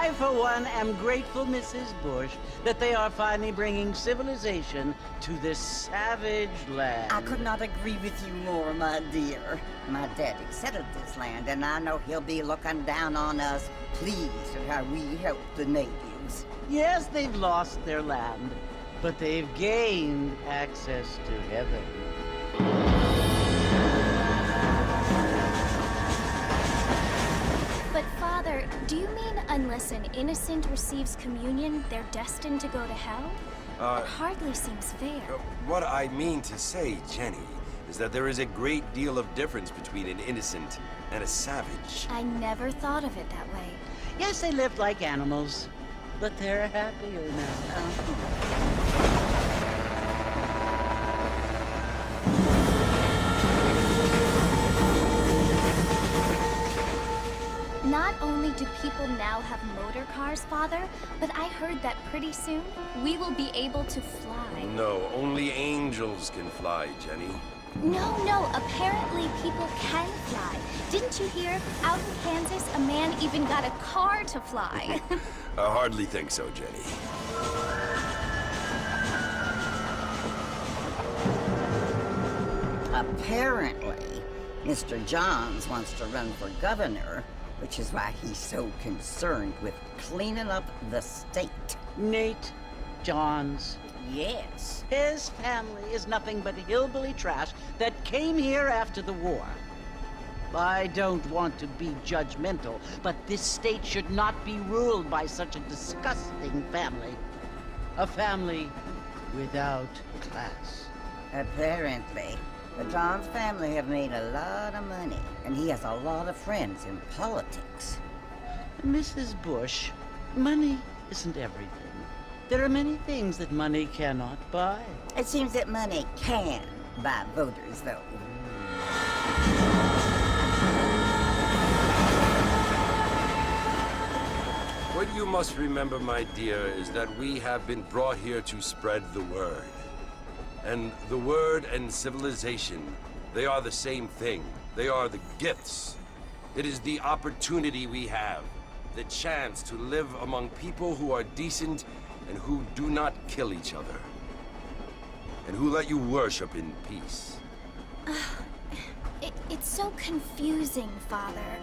I, for one, am grateful, Mrs. Bush, that they are finally bringing civilization to this savage land. I could not agree with you more, my dear. My daddy settled this land, and I know he'll be looking down on us, pleased at how we help the natives. Yes, they've lost their land, but they've gained access to heaven. But Father, do you mean unless an innocent receives communion, they're destined to go to hell? It hardly seems fair. What I mean to say, Jenny, is that there is a great deal of difference between an innocent and a savage. I never thought of it that way. Yes, they lived like animals, but they're happier now. Not only do people now have motor cars, Father, but I heard that pretty soon we will be able to fly. No, only angels can fly, Jenny. No, apparently people can fly. Didn't you hear? Out in Kansas, a man even got a car to fly. I hardly think so, Jenny. Apparently, Mr. Johns wants to run for governor, which is why he's so concerned with cleaning up the state. Nate Johns. Yes. His family is nothing but hillbilly trash that came here after the war. I don't want to be judgmental, but this state should not be ruled by such a disgusting family. A family without class. Apparently. The Johns family have made a lot of money, and he has a lot of friends in politics. Mrs. Bush, money isn't everything. There are many things that money cannot buy. It seems that money can buy voters, though. What you must remember, my dear, is that we have been brought here to spread the word. And the word and civilization, they are the same thing. They are the gifts. It is the opportunity we have, the chance to live among people who are decent and who do not kill each other, and who let you worship in peace. It's so confusing, Father.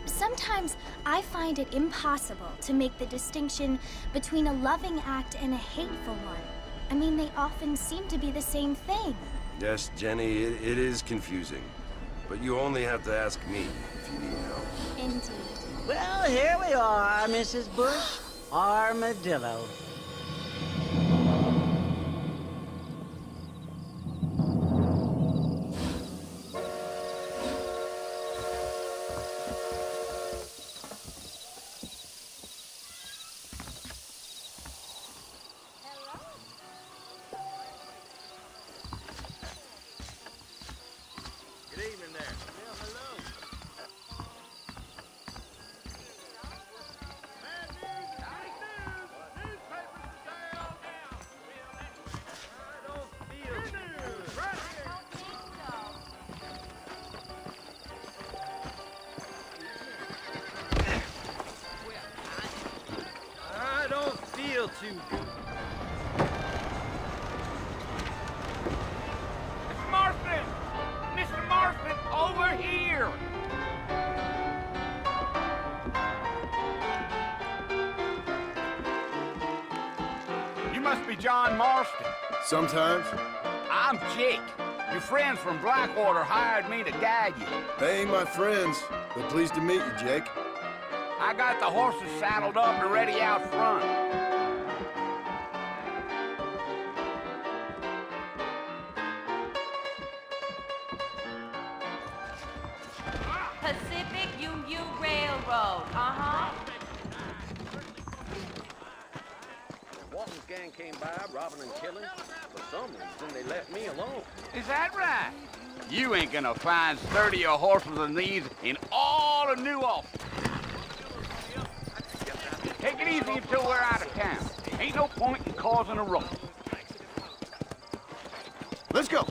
Sometimes I find it impossible to make the distinction between a loving act and a hateful one. I mean, they often seem to be the same thing. Yes, Jenny, it is confusing. But you only have to ask me if you need help. Indeed. Well, here we are, Mrs. Bush. Armadillo. Good evening there. Yeah, hello. Bad news, bad news. Newspapers today all down. I don't feel good news. Right here. I don't feel too good. Mr. Marston, over here! You must be John Marston. Sometimes. I'm Jake. Your friends from Blackwater hired me to guide you. They ain't my friends, but pleased to meet you, Jake. I got the horses saddled up and ready out front. Pacific Union Railroad, The Walton's gang came by, robbing and killing. For some reason, they left me alone. Is that right? You ain't gonna find sturdier horses than these in all of New Ulster. Take it easy until we're out of town. Ain't no point in causing a ruckus. Let's go.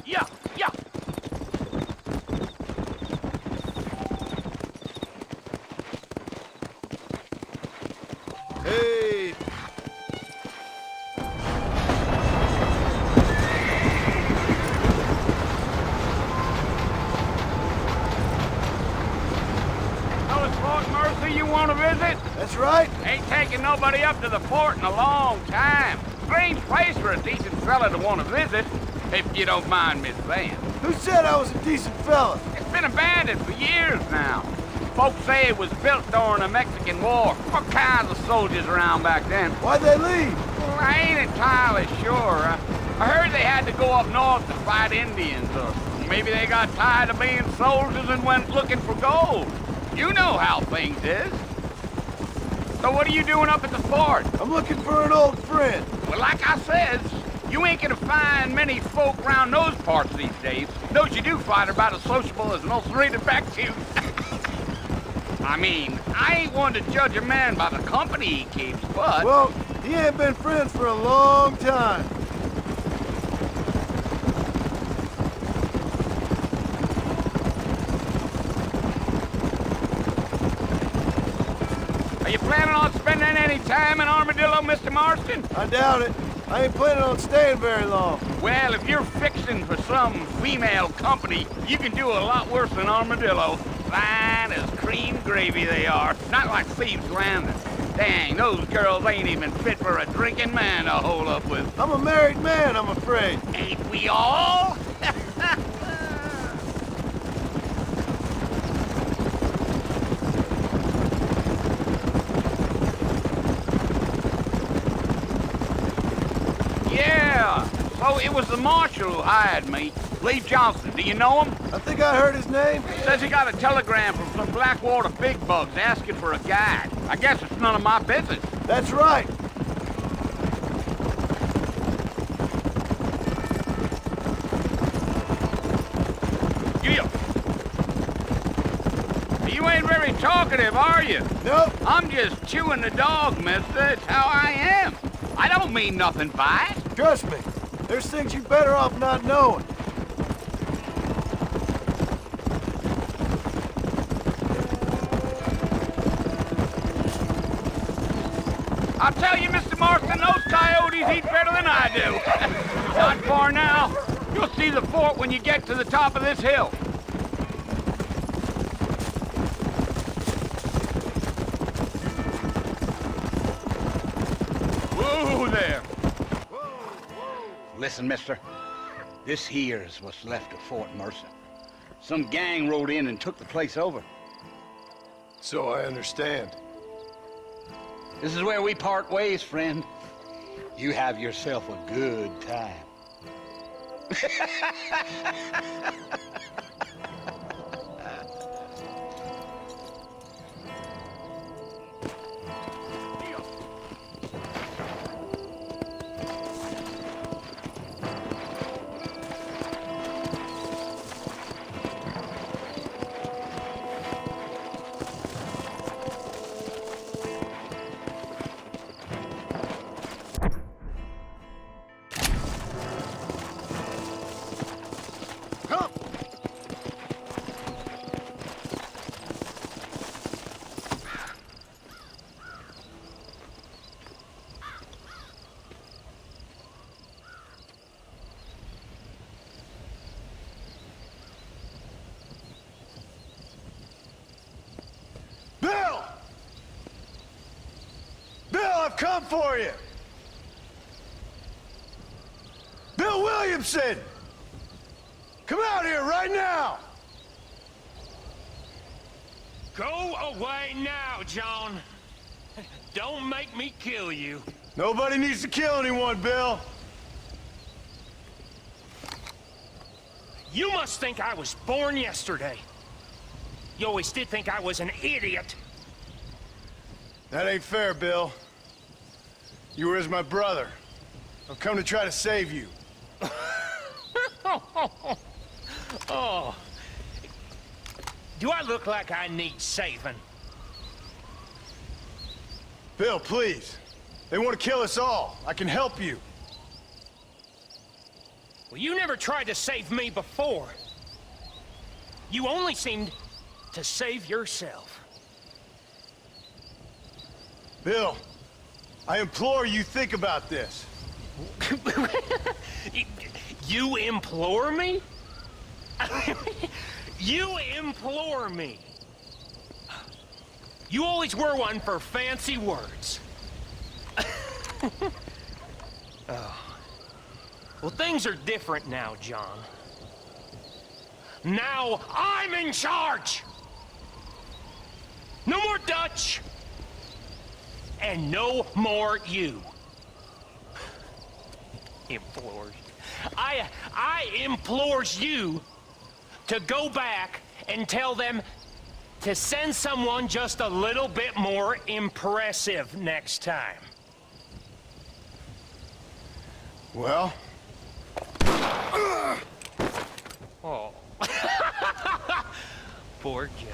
Yeah. you want to visit? That's right. Ain't taking nobody up to the fort in a long time. Strange place for a decent fella to want to visit, if you don't mind me saying. Who said I was a decent fella? It's been abandoned for years now. Folks say it was built during the Mexican War. What kinds of soldiers around back then? Why'd they leave? Well, I ain't entirely sure. I heard they had to go up north to fight Indians, or maybe they got tired of being soldiers and went looking for gold. You know how things is. So what are you doing up at the fort? I'm looking for an old friend. Well, like I said, you ain't gonna find many folk around those parts these days. Those you do find are about as sociable as an ulcerated back tooth. I mean, I ain't one to judge a man by the company he keeps, but... Well, he ain't been friends for a long time. Are you planning on spending any time in Armadillo, Mr. Marston? I doubt it. I ain't planning on staying very long. Well, if you're fixing for some female company, you can do a lot worse than Armadillo. Fine as cream gravy they are. Not like Thieves' Landing. Dang, those girls ain't even fit for a drinking man to hole up with. I'm a married man, I'm afraid. Ain't we all? Yeah, so it was the marshal who hired me. Lee Johnson, do you know him? I think I heard his name. Says he got a telegram from some Blackwater big bugs asking for a guide. I guess it's none of my business. That's right. You ain't very talkative, are you? Nope. I'm just chewing the dog, mister. It's how I am. I don't mean nothing by it. Trust me. There's things you're better off not knowing. I'll tell you, Mr. Marston, those coyotes eat better than I do. Not far now. You'll see the fort when you get to the top of this hill. Whoa there. Listen, mister. This here's what's left of Fort Mercer. Some gang rode in and took the place over. So I understand. This is where we part ways, friend. You have yourself a good time. I've come for you! Bill Williamson! Come out here right now! Go away now, John. Don't make me kill you. Nobody needs to kill anyone, Bill. You must think I was born yesterday. You always did think I was an idiot. That ain't fair, Bill. You were as my brother. I've come to try to save you. Oh. Do I look like I need saving? Bill, please. They want to kill us all. I can help you. Well, you never tried to save me before. You only seemed to save yourself. Bill, I implore you think about this. You implore me? You implore me? You always were one for fancy words. Oh. Well, things are different now, John. Now I'm in charge! No more Dutch! And no more you. Implores. I implores you to go back and tell them to send someone just a little bit more impressive next time. Well? Oh. Poor John.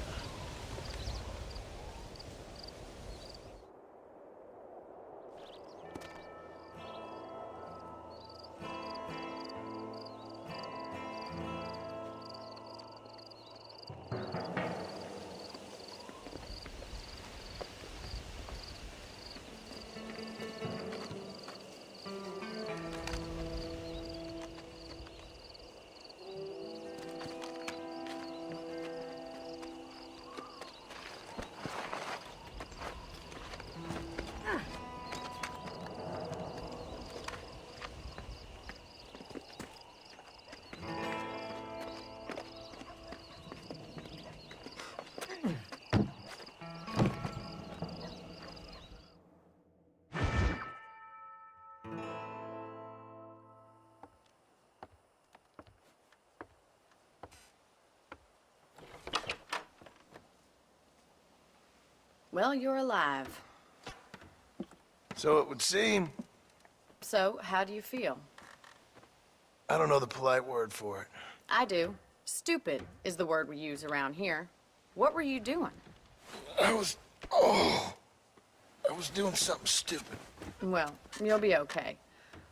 Well, you're alive. So it would seem. So, how do you feel? I don't know the polite word for it. I do. Stupid is the word we use around here. What were you doing? I was doing something stupid. Well, you'll be okay.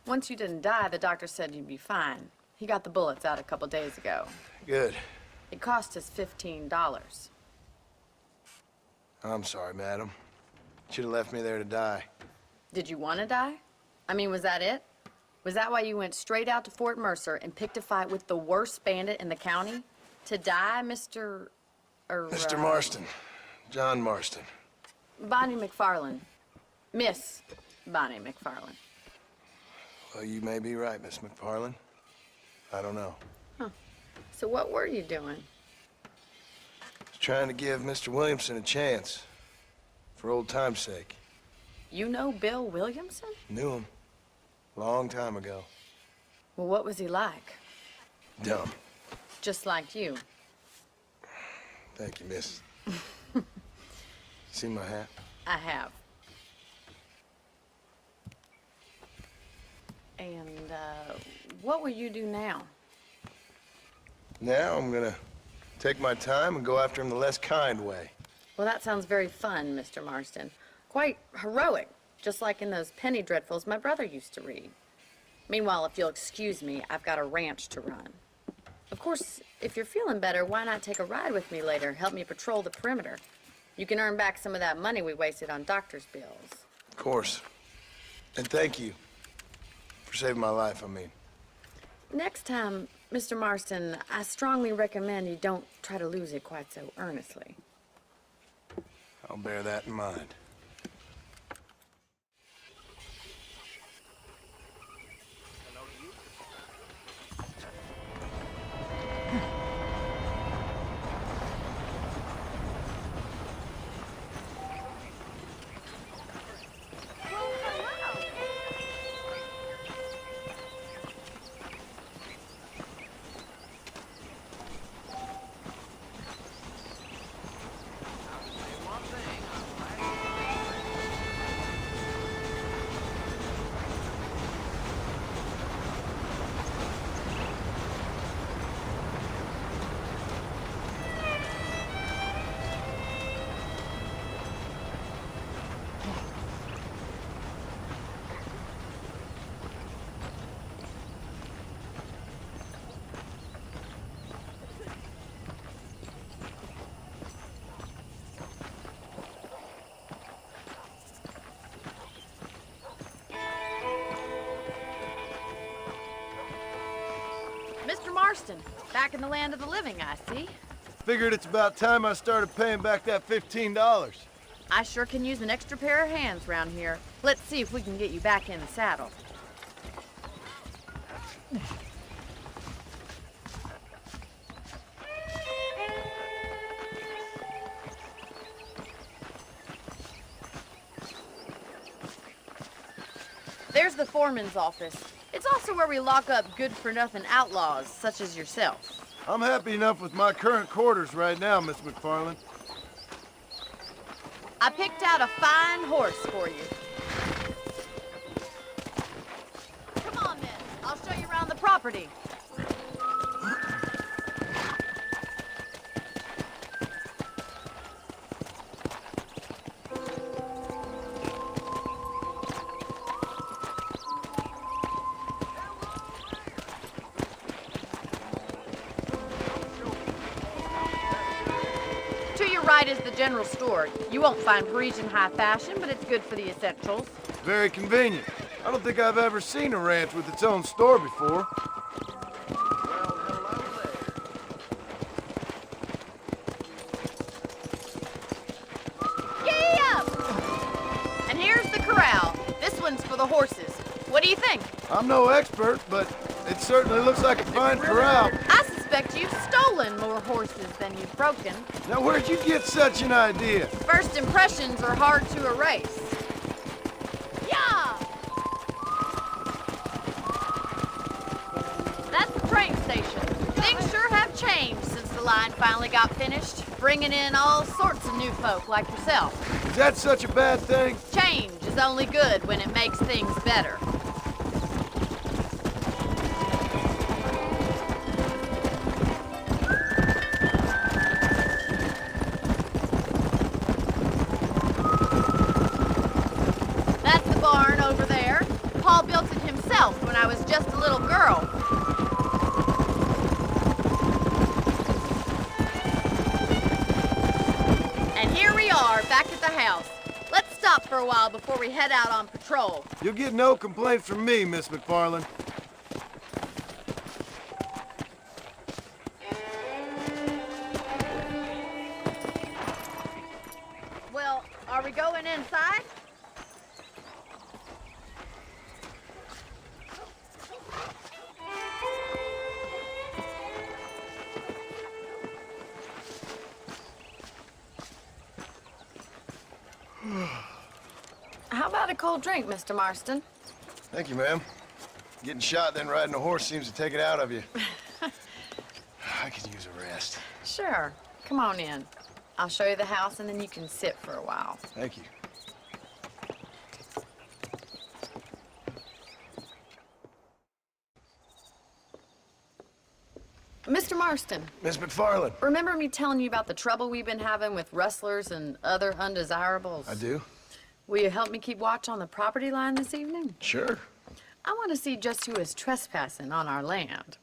Once you didn't die, the doctor said you'd be fine. He got the bullets out a couple days ago. Good. It cost us $15. I'm sorry, madam. Should have left me there to die. Did you want to die? I mean, was that it? Was that why you went straight out to Fort Mercer and picked a fight with the worst bandit in the county? To die, Mr. Mr. Marston. John Marston. Bonnie McFarland. Miss Bonnie McFarland. Well, you may be right, Miss McFarland. I don't know. Huh. So what were you doing? Trying to give Mr. Williamson a chance. For old time's sake. You know Bill Williamson? Knew him. Long time ago. Well, what was he like? Dumb. Just like you. Thank you, miss. See my hat? I have. And, what will you do now? Now I'm gonna take my time and go after him the less kind way. Well, that sounds very fun, Mr. Marston. Quite heroic, just like in those penny dreadfuls my brother used to read. Meanwhile, if you'll excuse me, I've got a ranch to run. Of course, if you're feeling better, why not take a ride with me later? Help me patrol the perimeter. You can earn back some of that money we wasted on doctor's bills. Of course. And thank you for saving my life, I mean. Next time, Mr. Marston, I strongly recommend you don't try to lose it quite so earnestly. I'll bear that in mind. Mr. Marston, back in the land of the living, I see. Figured it's about time I started paying back that $15. I sure can use an extra pair of hands around here. Let's see if we can get you back in the saddle. There's the foreman's office. It's also where we lock up good-for-nothing outlaws, such as yourself. I'm happy enough with my current quarters right now, Miss McFarland. I picked out a fine horse for you. Come on, then. I'll show you around the property. Right is the general store. You won't find Parisian high fashion, but it's good for the essentials. Very convenient. I don't think I've ever seen a ranch with its own store before. Well, hello there. Giddy up! And here's the corral. This one's for the horses. What do you think? I'm no expert, but it certainly looks like a fine corral. I suspect you've stolen more horses than you've broken. Now, where'd you get such an idea? First impressions are hard to erase. Yeah! That's the train station. Things sure have changed since the line finally got finished, bringing in all sorts of new folk like yourself. Is that such a bad thing? Change is only good when it makes things better. Paul built it himself when I was just a little girl. And here we are, back at the house. Let's stop for a while before we head out on patrol. You'll get no complaint from me, Miss McFarland. Well, are we going inside? How about a cold drink, Mr. Marston? Thank you, ma'am. Getting shot, then riding a horse seems to take it out of you. I could use a rest. Sure. Come on in. I'll show you the house, and then you can sit for a while. Thank you. Mr. Marston. Miss McFarland. Remember me telling you about the trouble we've been having with rustlers and other undesirables? I do. Will you help me keep watch on the property line this evening? Sure. I want to see just who is trespassing on our land.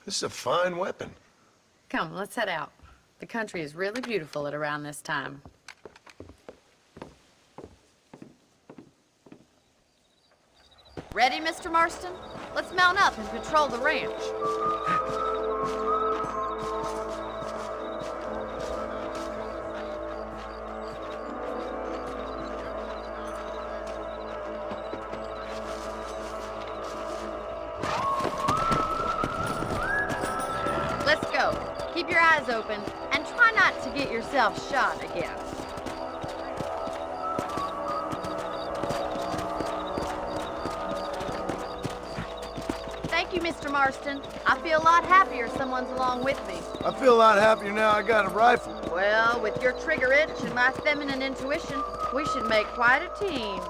This is a fine weapon. Come, let's head out. The country is really beautiful at around this time. Ready, Mr. Marston? Let's mount up and patrol the ranch. Let's go. Keep your eyes open and try not to get yourself shot again. Thank you, Mr. Marston. I feel a lot happier someone's along with me. I feel a lot happier now I got a rifle. Well, with your trigger itch and my feminine intuition, we should make quite a team.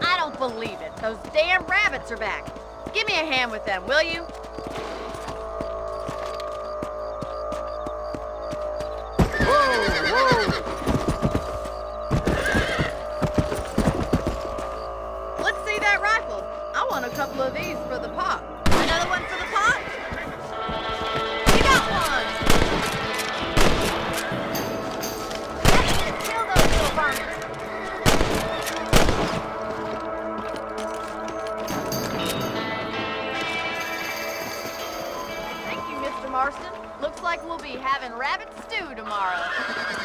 I don't believe it. Those damn rabbits are back. Give me a hand with them, will you? Let's see that rifle. I want a couple of these for the pot. Another one for the pot? You got one! like we'll be having rabbit stew tomorrow.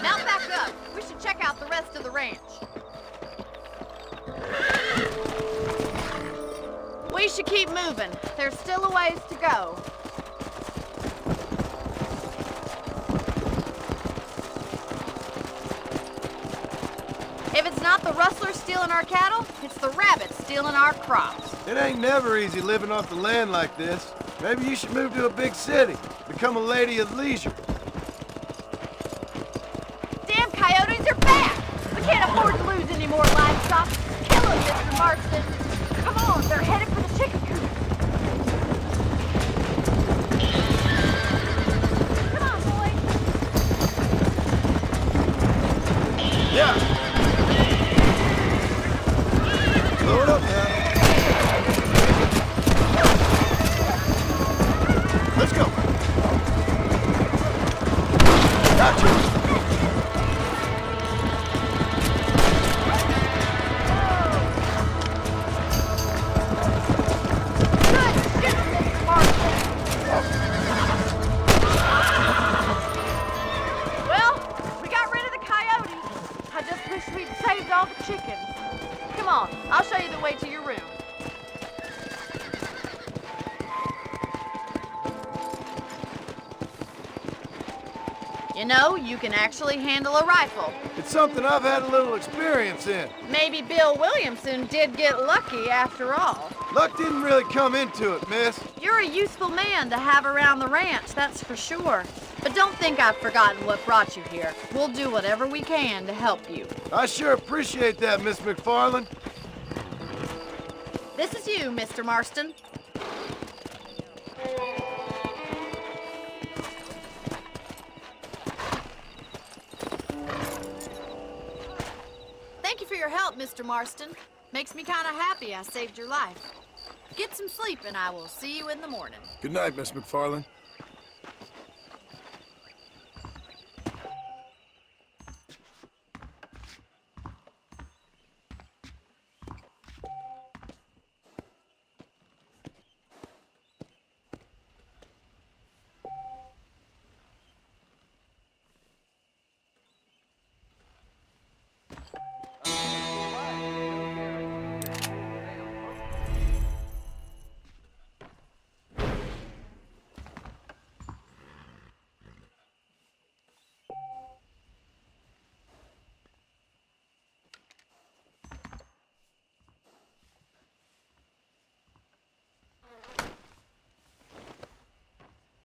Mount back up. We should check out the rest of the ranch. We should keep moving. There's still a ways to go. If it's not the rustlers stealing our cattle, it's the rabbits stealing our crops. It ain't never easy living off the land like this. Maybe you should move to a big city. Become a lady of leisure. Damn coyotes are back! We can't afford to lose any more livestock. Kill them, Mr. Marston. Come on, they're headed for the chicken coop. Come on, boys. Yeah. Blow it up now. Let's go. Gotcha. All the chickens. Come on, I'll show you the way to your room. You know, you can actually handle a rifle. It's something I've had a little experience in. Maybe Bill Williamson did get lucky after all. Luck didn't really come into it, miss. You're a useful man to have around the ranch, that's for sure. But don't think I've forgotten what brought you here. We'll do whatever we can to help you. I sure appreciate that, Miss McFarland. This is you, Mr. Marston. Thank you for your help, Mr. Marston. Makes me kind of happy I saved your life. Get some sleep and I will see you in the morning. Good night, Miss McFarland.